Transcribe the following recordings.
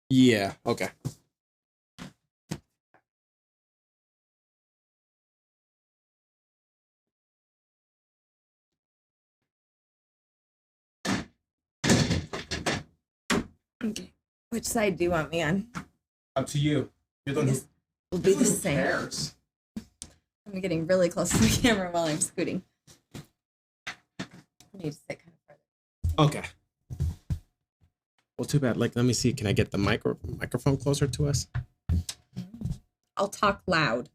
Yeah. Okay. Okay. Which side do you want me on? Up to you. You're the I guess we'll be the same. cares? I'm getting really close to the camera while I'm scooting. I need to sit kind of farther. Okay. Well, too bad. Like, let me see. Can I get the microphone closer to us? I'll talk loud.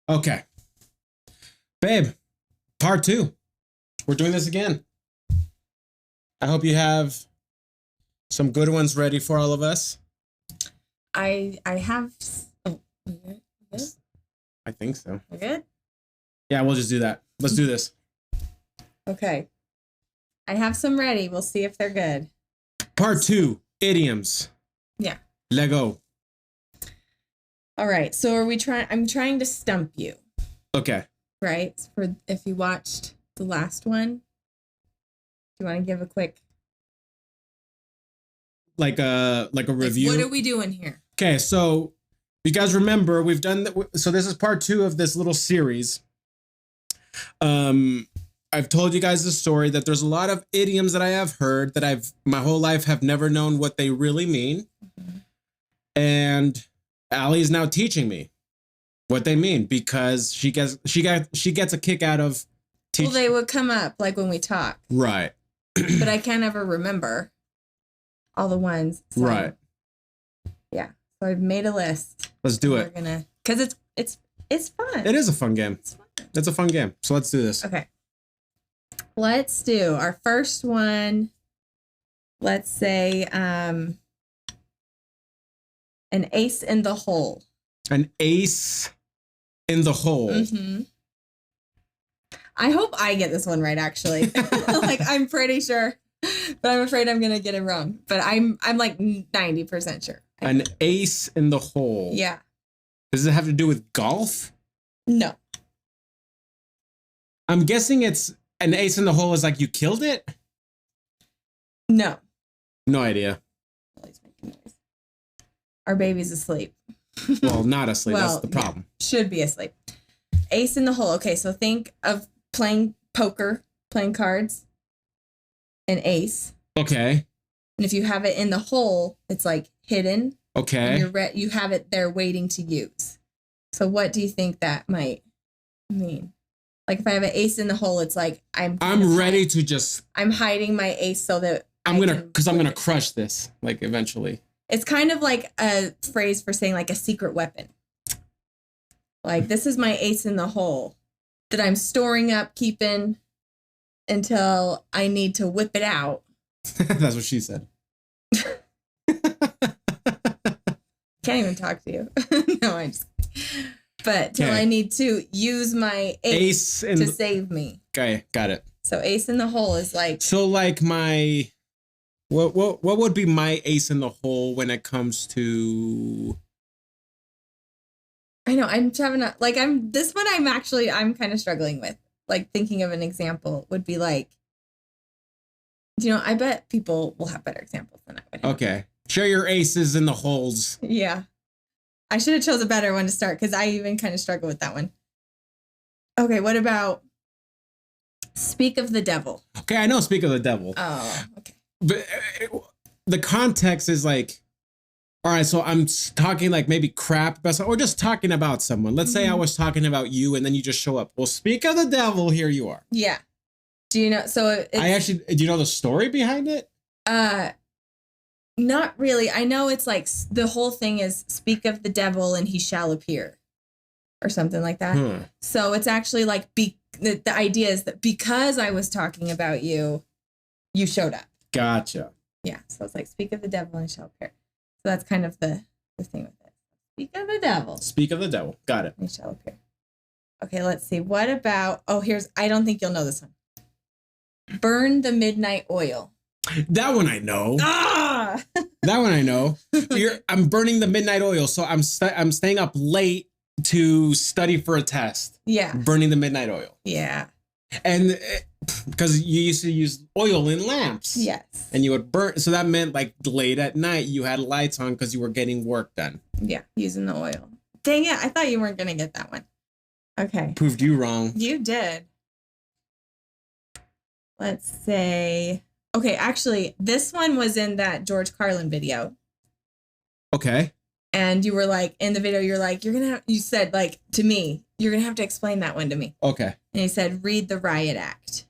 Okay. Babe, part 2. We're doing this again. I hope you have some good ones ready for all of us. I have. Oh, we good? I think so. We good? Yeah, we'll just do that. Let's do this. Okay. I have some ready. We'll see if they're good. Part 2, idioms. Yeah. Let go. All right. So are we trying? I'm trying to stump you. Okay. Right. For if you watched the last one, do you want to give a quick Like a review? What are we doing here? Okay, so you guys remember we've done so this is part 2 of this little series. I've told you guys the story that there's a lot of idioms that I have heard that my whole life have never known what they really mean. Mm-hmm. And Allie is now teaching me what they mean because she gets a kick out of teaching. Well, they would come up like when we talk. Right. But I can't ever remember all the ones. So, right. Yeah. So I've made a list. Let's do it. We're gonna, because it's fun. It is a fun game. It's fun. It's a fun game. So let's do this. Okay. Let's do our first one. Let's say an ace in the hole. An ace in the hole. Mm-hmm. I hope I get this one right, actually. Like, I'm pretty sure, but I'm afraid I'm gonna get it wrong. But I'm like 90% sure. An ace in the hole. Yeah. Does it have to do with golf? No. I'm guessing it's an ace in the hole is like you killed it? No. No idea. Our baby's asleep. Well, not asleep. Well, that's the problem. Yeah, should be asleep. Ace in the hole. Okay, so think of playing poker, playing cards, an ace. Okay. And if you have it in the hole, it's like hidden. Okay. You have it there waiting to use. So what do you think that might mean? Like if I have an ace in the hole, it's like I'm ready to just. I'm hiding my ace so that I'm gonna crush this like eventually. It's kind of like a phrase for saying like a secret weapon. Like this is my ace in the hole that I'm storing up, keeping until I need to whip it out. That's what she said. Can't even talk to you. No, I'm just kidding. But till I need to use my ace to save me. Okay, got it. So ace in the hole is like. So like my, what would be my ace in the hole when it comes to? I know I'm having I'm kind of struggling with. Like thinking of an example would be like, I bet people will have better examples than I would have. Okay. Share your aces in the holes. Yeah. I should have chose a better one to start because I even kind of struggle with that one. Okay, what about speak of the devil? Okay, I know speak of the devil. Oh, okay. But the context is like, all right, so I'm talking like maybe crap about someone, or just talking about someone. Let's say I was talking about you and then you just show up. Well, speak of the devil, here you are. Yeah. Do you know? So do you know the story behind it? Not really. I know it's like the whole thing is speak of the devil and he shall appear or something like that. So it's actually like the idea is that because I was talking about you, you showed up. Gotcha. Yeah. So it's like speak of the devil and he shall appear. So that's kind of the thing with it. Speak of the devil. Speak of the devil. Got it. And he shall appear. Okay, let's see. What about, I don't think you'll know this one. Burn the midnight oil. That one I know. Ah! That one I know. I'm burning the midnight oil, so I'm staying up late to study for a test. Yeah. Burning the midnight oil. Yeah. And because you used to use oil in lamps. Yes. And you would burn. So that meant like late at night, you had lights on because you were getting work done. Yeah, using the oil. Dang it. I thought you weren't going to get that one. Okay. Proved you wrong. You did. Let's say. Okay, actually, this one was in that George Carlin video. Okay. And you were like, in the video, you're like, you said, like, to me, you're going to have to explain that one to me. Okay. And he said, read the Riot Act.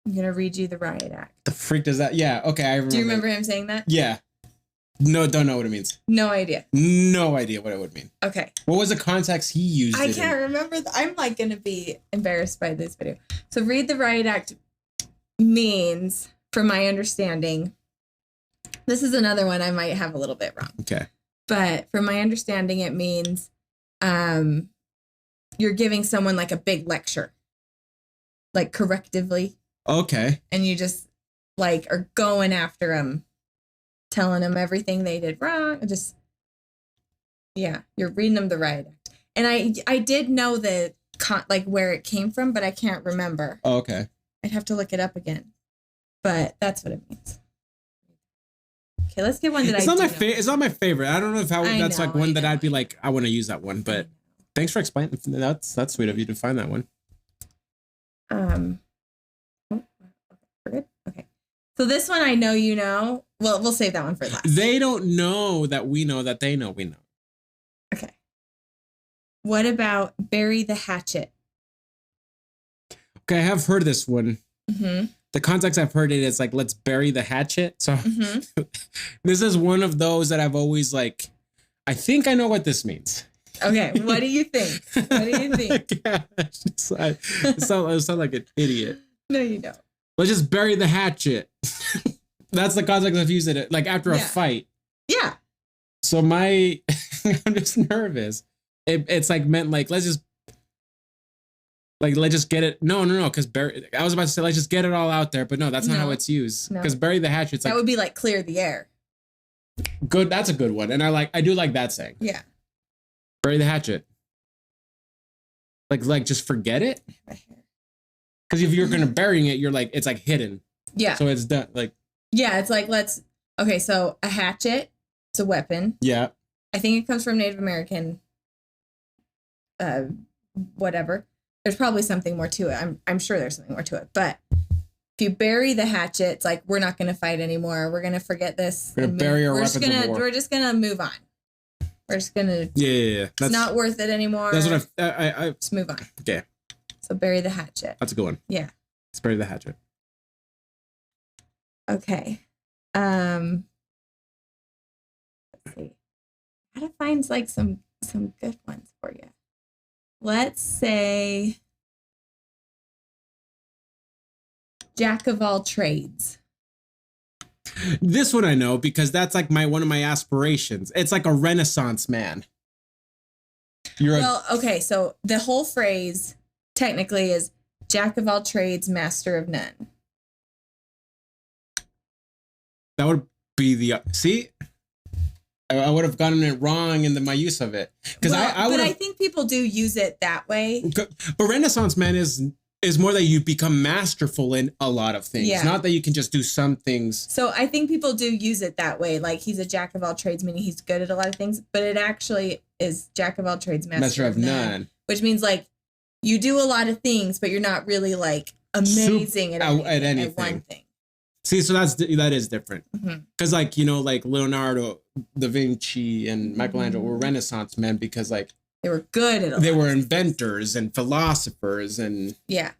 I'm going to read you the Riot Act. The freak does that? Yeah. Okay. I remember. Do you remember him saying that? Yeah. No, don't know what it means. No idea. No idea what it would mean. Okay. What was the context he used? I can't remember. I'm like going to be embarrassed by this video. So read the Riot Act means, from my understanding, this is another one I might have a little bit wrong. Okay. But from my understanding, it means you're giving someone like a big lecture, like correctively. Okay. And you just like are going after them, telling them everything they did wrong. Just, yeah, you're reading them the Riot Act. And I did know like where it came from, but I can't remember. Oh, okay. I'd have to look it up again. But that's what it means. Okay, let's get one that it's not my favorite. I don't know if that's like one that I'd be like, I want to use that one. But thanks for explaining. That's sweet of you to find that one. We're good. Okay. So this one I know you know. Well, we'll save that one for last. They don't know that we know that they know we know. Okay. What about bury the hatchet? Okay, I have heard this one. Mm-hmm. The context I've heard it is like, let's bury the hatchet. So this is one of those that I've always like, I think I know what this means. Okay, what do you think? What do you think? I sound like an idiot. No, you don't. Let's just bury the hatchet. That's the context I've used it, like after a fight. Yeah. So I'm just nervous. It's like meant like, let's just get it. No, because I was about to say, let's just get it all out there. But no, that's not how it's used. Because bury the hatchet. It's that would be like clear the air. Good. That's a good one. And I do like that saying. Yeah. Bury the hatchet. Like just forget it. Because if you're going to burying it, you're like, it's like hidden. Yeah. So it's done. Like, yeah, it's like, okay, so a hatchet, it's a weapon. Yeah. I think it comes from Native American, whatever. There's probably something more to it. I'm sure there's something more to it. But if you bury the hatchet, it's like, we're not going to fight anymore. We're going to forget this. We're going to bury our weapons of war. We're just going to move on. We're just going to. Yeah. It's not worth it anymore. That's what I just move on. Okay. So bury the hatchet. That's a good one. Yeah. Let's bury the hatchet. Okay. Let's see. I gotta find like some good ones for you. Let's say jack of all trades. This one I know because that's like one of my aspirations. It's like a Renaissance man. Okay, so the whole phrase technically is jack of all trades, master of none. That would be see. I would have gotten it wrong in my use of it because I think people do use it that way. But Renaissance man is more that you become masterful in a lot of things, not that you can just do some things. So I think people do use it that way, like he's a jack of all trades, meaning he's good at a lot of things. But it actually is jack of all trades, master of none, which means like you do a lot of things, but you're not really like amazing at anything. At one thing. See, so that is different because like like Leonardo da Vinci and Michelangelo were Renaissance men because like they were good at they were inventors and philosophers and yeah.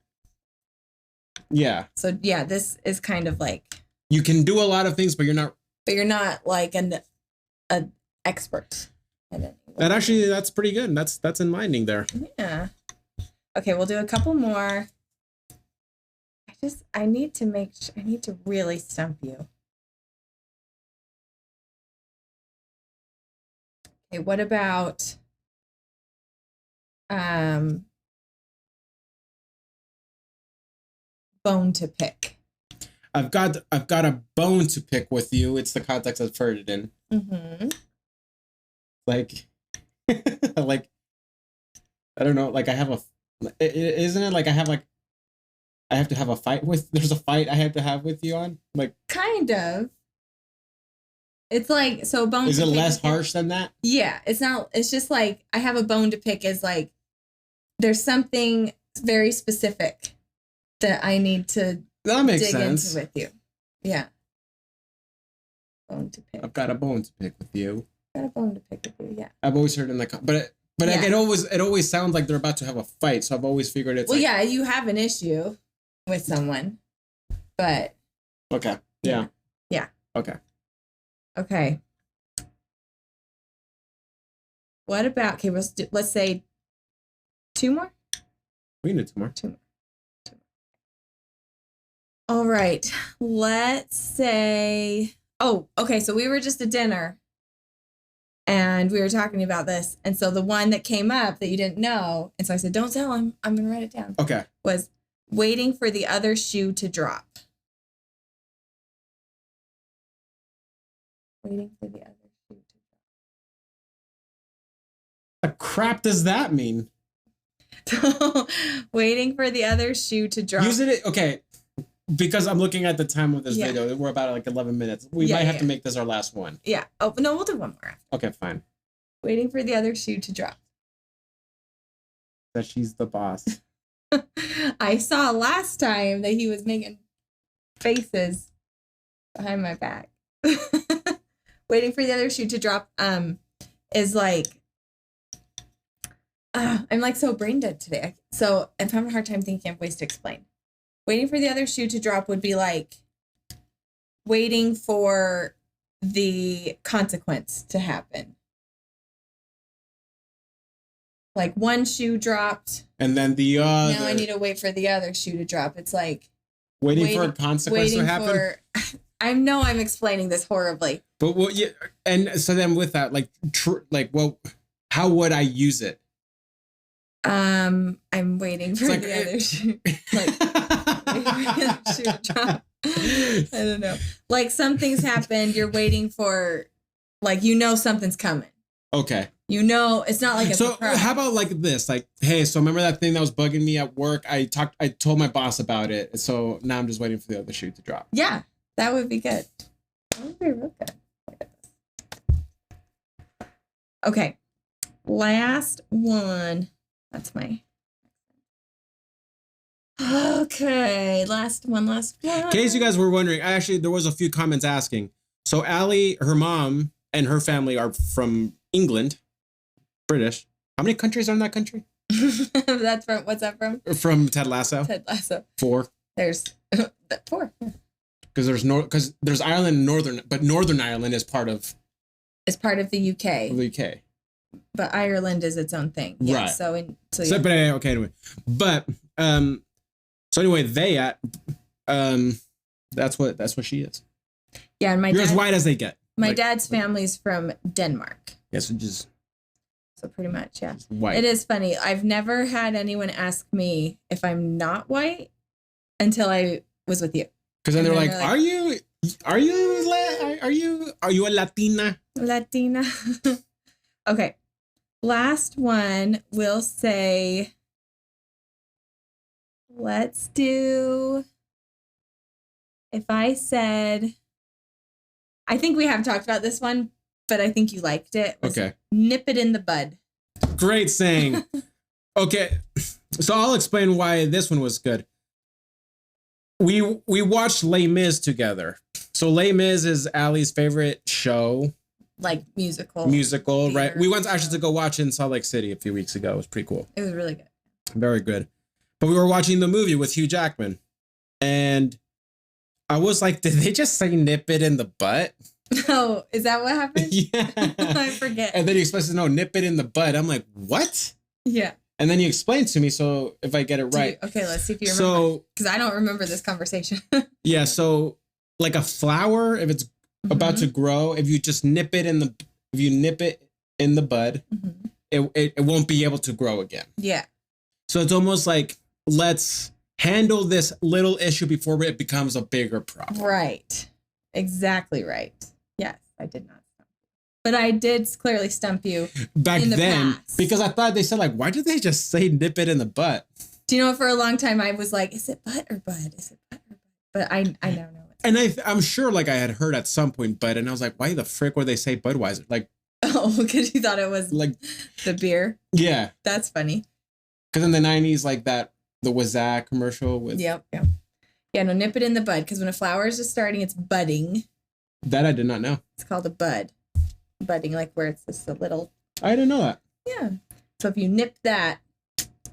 So yeah, this is kind of like you can do a lot of things, but you're not like an expert. That's pretty good. That's enlightening there. Yeah. Okay, we'll do a couple more. I need to really stump you. Okay, what about bone to pick? I've got a bone to pick with you. It's the context I've heard it in. Mm-hmm. Like, like, I don't know. Like I have isn't it like I have like I have to have a fight with. There's a fight I have to have with you on. Like, kind of. It's like, so bone. Is it less harsh than that? Yeah, it's not. It's just like I have a bone to pick. Is like there's something very specific that I need to that makes dig sense into with you. Yeah. Bone to pick. I've got a bone to pick with you. Got a bone to pick with you. Yeah. I've always heard in the but yeah. it always sounds like they're about to have a fight. So I've always figured it's well, yeah, you have an issue with someone, but okay, yeah. Okay. Okay. What about, okay, let's say 2 more? We can do 2 more. 2 more. All right. Let's say, oh, okay. So we were just at dinner and we were talking about this. And so the one that came up that you didn't know, and so I said, don't tell him, I'm going to write it down. Okay. Was waiting for the other shoe to drop. Waiting for the other shoe to drop. The crap does that mean? Waiting for the other shoe to drop. Using it, okay, because I'm looking at the time of this video. We're about like 11 minutes. We might have to make this our last one. Yeah. Oh, no, we'll do one more after. Okay, fine. Waiting for the other shoe to drop. That she's the boss. I saw last time that he was making faces behind my back. Waiting for the other shoe to drop is like I'm like so brain dead today. So I'm having a hard time thinking of ways to explain. Waiting for the other shoe to drop would be like waiting for the consequence to happen. Like one shoe dropped. And then the other. Now I need to wait for the other shoe to drop. It's like waiting for a consequence to happen. I know I'm explaining this horribly. But what? Yeah, and so then with that, like, well, how would I use it? I'm waiting for the other shoe. Like, waiting for the other shoe to drop. I don't know. Like something's happened. You're waiting for, like, you know something's coming. Okay. You know, it's not like a surprise. How about like this? Like, hey, so remember that thing that was bugging me at work? I told my boss about it. So now I'm just waiting for the other shoe to drop. Yeah, that would be good. That would be real good. Okay. Last one. That's my. Okay. Last one. In case you guys were wondering, there was a few comments asking. So Allie, her mom, and her family are from England. British. How many countries are in that country? That's from, what's that from? From Ted Lasso. Ted Lasso. 4. There's 4. Because there's Ireland and Northern Ireland is part of. It's part of the UK. The UK. But Ireland is its own thing. Yeah, right. But anyway. But so anyway, that's what she is. Yeah, and you're as white as they get. My dad's family's from Denmark. Yes, yeah, so pretty much, yeah. White. It is funny. I've never had anyone ask me if I'm not white until I was with you. Because then they're like, "Are you a Latina?" Latina. Okay. Last one, we'll say, let's do, if I said, I think we have talked about this one, but I think you liked it. Okay. Nip it in the bud. Great saying. Okay. So I'll explain why this one was good. We watched Les Mis together. So Les Mis is Allie's favorite show. Like musical, right? We went actually to go watch it in Salt Lake City a few weeks ago. It was pretty cool. It was really good. Very good. But we were watching the movie with Hugh Jackman. And I was like, did they just say nip it in the butt? Oh, is that what happened? Yeah. I forget. And then he explains, no, nip it in the butt. I'm like, what? Yeah. And then he explained to me, so if I get it right. Okay, let's see if you remember. Because I don't remember this conversation. Yeah, so like a flower, if it's about to grow, if you just nip it in the bud, it won't be able to grow again. Yeah. So it's almost like, let's handle this little issue before it becomes a bigger problem. Right. Exactly right. Yes, I did not stump you. But I did clearly stump you back in the then past. Because I thought they said, like, why did they just say nip it in the butt? Do you know, for a long time I was like, is it butt or bud? Is it butt or bud? But I now know it. And I'm sure like I had heard at some point bud, and I was like, why the frick would they say Budweiser? Like, oh, because you thought it was like the beer. Yeah. That's funny. Because in the 90s, like the Wazak commercial with. Yep. Yeah, no, nip it in the bud, because when a flower is just starting, it's budding. That I did not know. It's called a bud. Budding, like where it's just a little. I didn't know that. Yeah. So if you nip that,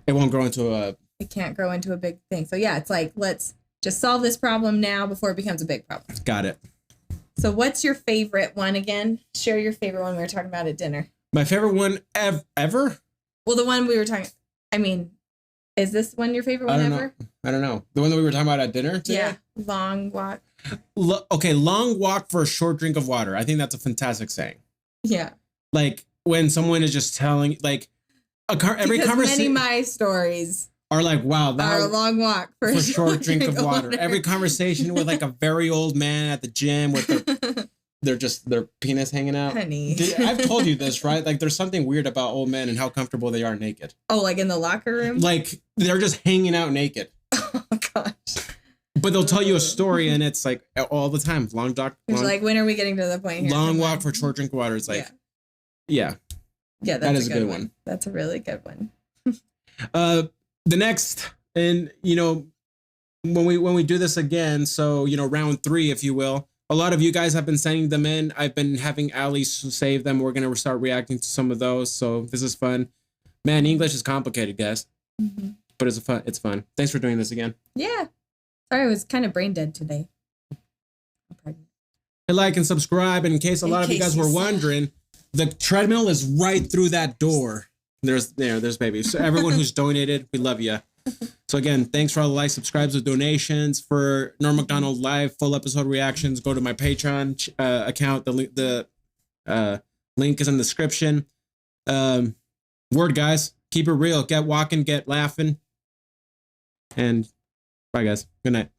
it won't grow into a. It can't grow into a big thing. So yeah, it's like, let's just solve this problem now before it becomes a big problem. Got it. So what's your favorite one again? Share your favorite one we were talking about at dinner. My favorite one ever? Well, the one we were talking. I mean, is this one your favorite one ever? I don't know. The one that we were talking about at dinner today? Yeah. Long walk. Okay, long walk for a short drink of water. I think that's a fantastic saying. Yeah. Like when someone is just telling, like, every conversation. Many my stories are like, wow, that are a long walk for a short drink of water. Every conversation with like a very old man at the gym with their penis hanging out. Honey. I've told you this, right? Like there's something weird about old men and how comfortable they are naked. Oh, like in the locker room? Like they're just hanging out naked. Oh gosh. But they'll tell you a story and it's like all the time. Like, when are we getting to the point here? Long walk for short drink of water. It's like, yeah, that is a good one. That's a really good one. The next, and you know, when we do this again, so you know, round 3, if you will, a lot of you guys have been sending them in. I've been having Ali save them. We're gonna start reacting to some of those. So this is fun. Man, English is complicated, guys. Mm-hmm. But it's fun. It's fun. Thanks for doing this again. Yeah. Sorry, I was kind of brain dead today. Hey, like and subscribe. And in case a lot of you guys were wondering, the treadmill is right through that door. There's baby. So everyone who's donated, we love you. So again, thanks for all the likes, subscribes, and donations. For Norm Macdonald Live full episode reactions, go to my Patreon account. The link is in the description. Word, guys. Keep it real. Get walking. Get laughing. And bye, guys. Good night.